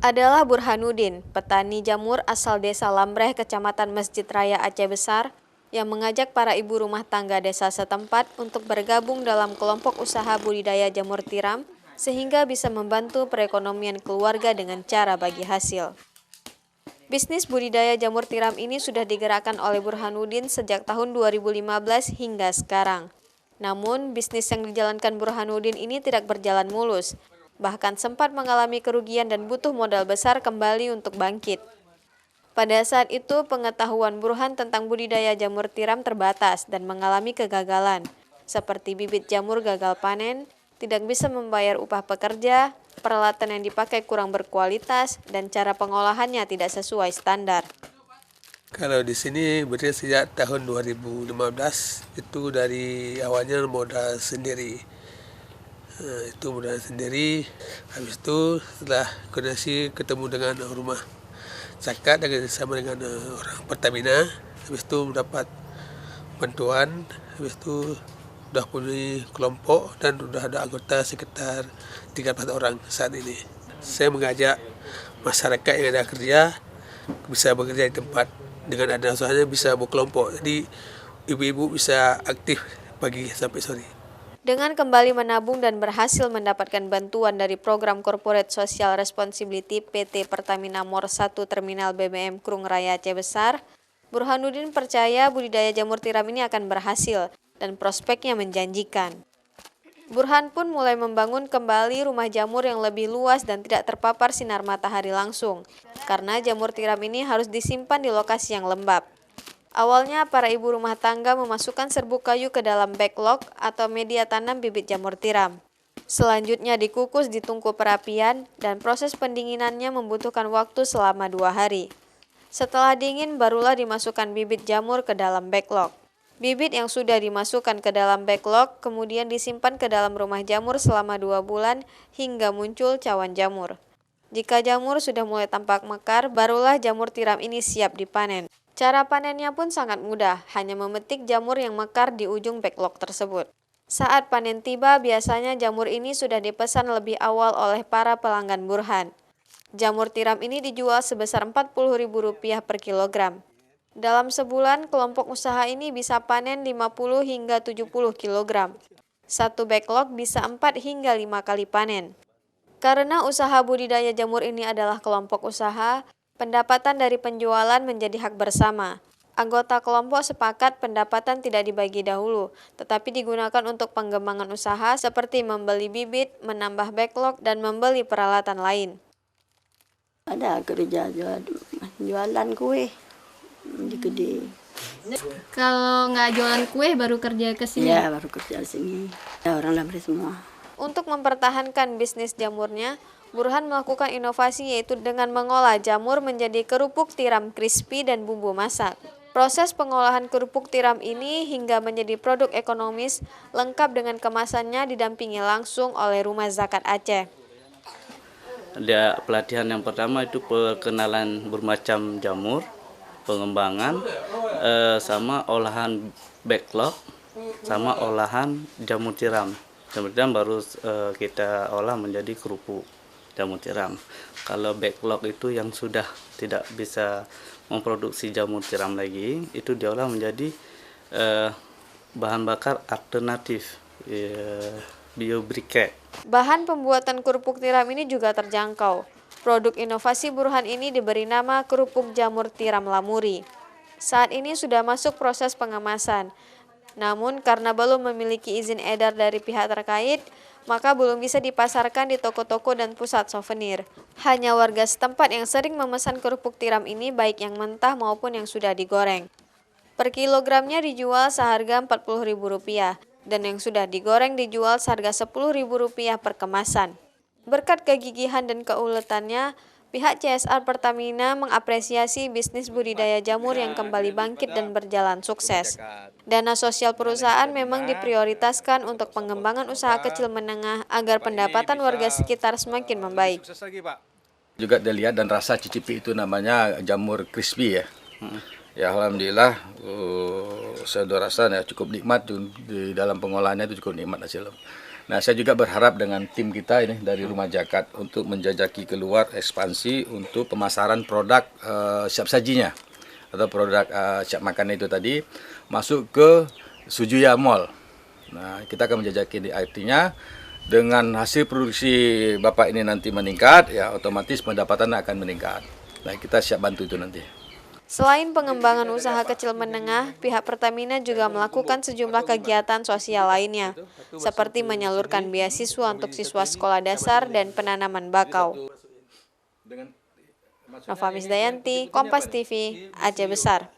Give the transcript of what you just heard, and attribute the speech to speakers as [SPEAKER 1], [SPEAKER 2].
[SPEAKER 1] adalah Burhanuddin, petani jamur asal Desa Lambreh, Kecamatan Masjid Raya Aceh Besar, yang mengajak para ibu rumah tangga desa setempat untuk bergabung dalam kelompok usaha budidaya jamur tiram, sehingga bisa membantu perekonomian keluarga dengan cara bagi hasil. Bisnis budidaya jamur tiram ini sudah digerakkan oleh Burhanuddin sejak tahun 2015 hingga sekarang. Namun, bisnis yang dijalankan Burhanuddin ini tidak berjalan mulus, bahkan sempat mengalami kerugian dan butuh modal besar kembali untuk bangkit. Pada saat itu, pengetahuan Burhan tentang budidaya jamur tiram terbatas dan mengalami kegagalan, seperti bibit jamur gagal panen, tidak bisa membayar upah pekerja, peralatan yang dipakai kurang berkualitas, dan cara pengolahannya tidak sesuai standar.
[SPEAKER 2] Kalau di sini berdiri sejak tahun 2015, itu dari awalnya modal sendiri. Itu modal sendiri, habis itu setelah koordinasi ketemu dengan rumah zakat sama dengan orang Pertamina, habis itu mendapat bantuan, habis itu sudah punya kelompok dan sudah ada anggota sekitar 13 orang saat ini. Saya mengajak masyarakat yang ada kerja bisa bekerja di tempat, dengan ada usahanya bisa berkelompok, jadi ibu-ibu bisa aktif pagi sampai sore.
[SPEAKER 1] Dengan kembali menabung dan berhasil mendapatkan bantuan dari program Corporate Social Responsibility PT Pertamina Mor 1 Terminal BBM Krung Raya Aceh Besar, Burhanuddin percaya budidaya jamur tiram ini akan berhasil dan prospeknya menjanjikan. Burhan pun mulai membangun kembali rumah jamur yang lebih luas dan tidak terpapar sinar matahari langsung, karena jamur tiram ini harus disimpan di lokasi yang lembab. Awalnya, para ibu rumah tangga memasukkan serbuk kayu ke dalam backlog atau media tanam bibit jamur tiram. Selanjutnya dikukus di tungku perapian dan proses pendinginannya membutuhkan waktu selama 2 hari. Setelah dingin, barulah dimasukkan bibit jamur ke dalam backlog. Bibit yang sudah dimasukkan ke dalam backlog kemudian disimpan ke dalam rumah jamur selama 2 bulan hingga muncul cawan jamur. Jika jamur sudah mulai tampak mekar, barulah jamur tiram ini siap dipanen. Cara panennya pun sangat mudah, hanya memetik jamur yang mekar di ujung backlog tersebut. Saat panen tiba, biasanya jamur ini sudah dipesan lebih awal oleh para pelanggan Burhan. Jamur tiram ini dijual sebesar Rp40.000 per kilogram. Dalam sebulan, kelompok usaha ini bisa panen 50 hingga 70 kilogram. Satu backlog bisa 4 hingga 5 kali panen. Karena usaha budidaya jamur ini adalah kelompok usaha, pendapatan dari penjualan menjadi hak bersama. Anggota kelompok sepakat pendapatan tidak dibagi dahulu, tetapi digunakan untuk pengembangan usaha seperti membeli bibit, menambah backlog, dan membeli peralatan lain.
[SPEAKER 3] Ada kerja jualan kue di gede.
[SPEAKER 4] Kalau nggak jualan kue baru kerja ke sini?
[SPEAKER 3] Ya, baru kerja di sini. Ya, orang Lambreh semua.
[SPEAKER 1] Untuk mempertahankan bisnis jamurnya, Burhan melakukan inovasi yaitu dengan mengolah jamur menjadi kerupuk tiram crispy dan bumbu masak. Proses pengolahan kerupuk tiram ini hingga menjadi produk ekonomis lengkap dengan kemasannya didampingi langsung oleh Rumah Zakat Aceh.
[SPEAKER 5] Ada pelatihan yang pertama itu perkenalan bermacam jamur, pengembangan, sama olahan backlog, sama olahan jamur tiram. Jamur tiram baru kita olah menjadi kerupuk jamur tiram. Kalau backlog itu yang sudah tidak bisa memproduksi jamur tiram lagi, itu diolah menjadi bahan bakar alternatif, biobriket.
[SPEAKER 1] Bahan pembuatan kerupuk tiram ini juga terjangkau. Produk inovasi Burhan ini diberi nama kerupuk jamur tiram Lamuri. Saat ini sudah masuk proses pengemasan. Namun karena belum memiliki izin edar dari pihak terkait, maka belum bisa dipasarkan di toko-toko dan pusat souvenir. Hanya warga setempat yang sering memesan kerupuk tiram ini baik yang mentah maupun yang sudah digoreng. Per kilogramnya dijual seharga Rp40.000 dan yang sudah digoreng dijual seharga Rp10.000 per kemasan. Berkat kegigihan dan keuletannya, pihak CSR Pertamina mengapresiasi bisnis budidaya jamur yang kembali bangkit dan berjalan sukses. Dana sosial perusahaan memang diprioritaskan untuk pengembangan usaha kecil menengah agar pendapatan warga sekitar semakin membaik.
[SPEAKER 6] Juga dilihat dan rasa cicipi itu namanya jamur crispy ya. Ya alhamdulillah, saya rasa ya cukup nikmat di dalam pengolahannya itu cukup nikmat hasilnya. Nah, saya juga berharap dengan tim kita ini dari Rumah Zakat untuk menjajaki keluar ekspansi untuk pemasaran produk siap sajinya atau produk siap makan itu tadi masuk ke Sujuya Mall. Nah, kita akan menjajaki artinya dengan hasil produksi Bapak ini nanti meningkat, ya otomatis pendapatan akan meningkat. Nah, kita siap bantu itu nanti.
[SPEAKER 1] Selain pengembangan usaha kecil menengah, pihak Pertamina juga melakukan sejumlah kegiatan sosial lainnya, seperti menyalurkan beasiswa untuk siswa sekolah dasar dan penanaman bakau. Nova Misdayanti, Kompas TV, Aceh Besar.